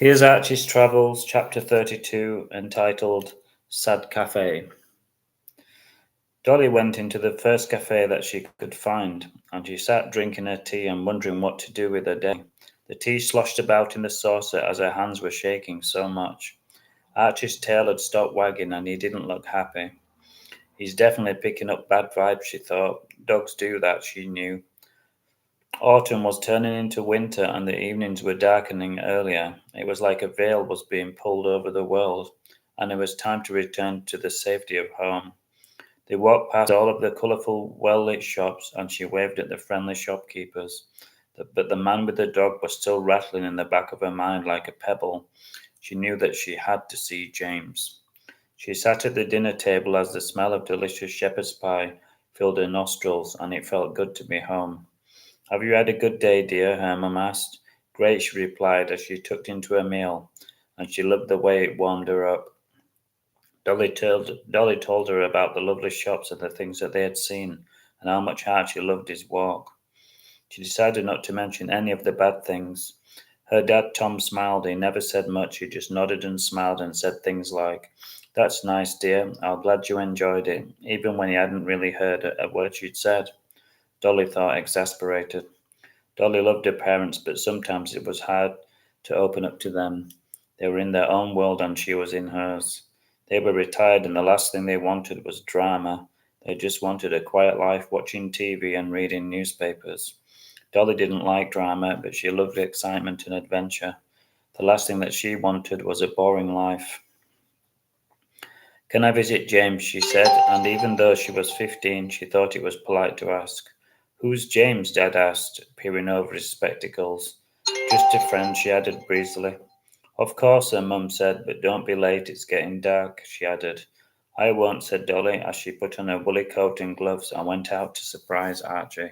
Here's Archie's Travels, Chapter 32, entitled Sad Cafe. Dolly went into the first cafe that she could find, and she sat drinking her tea and wondering what to do with her day. The tea sloshed about in the saucer as her hands were shaking so much. Archie's tail had stopped wagging and he didn't look happy. He's definitely picking up bad vibes, she thought. Dogs do that, she knew. Autumn was turning into winter and the evenings were darkening earlier. It was like a veil was being pulled over the world, and it was time to return to the safety of home. They walked past all of the colourful, well-lit shops, and she waved at the friendly shopkeepers. But the man with the dog was still rattling in the back of her mind like a pebble. She knew that she had to see James. She sat at the dinner table as the smell of delicious shepherd's pie filled her nostrils, and it felt good to be home. "Have you had a good day, dear?" her mum asked. "Great," she replied as she tucked into her meal, and she loved the way it warmed her up. Dolly told her about the lovely shops and the things that they had seen, and how much Archie loved his walk. She decided not to mention any of the bad things. Her dad, Tom, smiled. He never said much. He just nodded and smiled and said things like, "That's nice, dear. I'm glad you enjoyed it," even when he hadn't really heard a word she'd said. Dolly thought, exasperated. Dolly loved her parents, but sometimes it was hard to open up to them. They were in their own world and she was in hers. They were retired and the last thing they wanted was drama. They just wanted a quiet life watching TV and reading newspapers. Dolly didn't like drama, but she loved excitement and adventure. The last thing that she wanted was a boring life. "Can I visit James?" she said, and even though she was 15, she thought it was polite to ask. "Who's James?" Dad asked, peering over his spectacles. "Just a friend," she added breezily. "Of course," her mum said, "but don't be late, it's getting dark," she added. "I won't," said Dolly, as she put on her woolly coat and gloves and went out to surprise Archie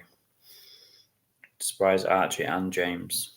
and James.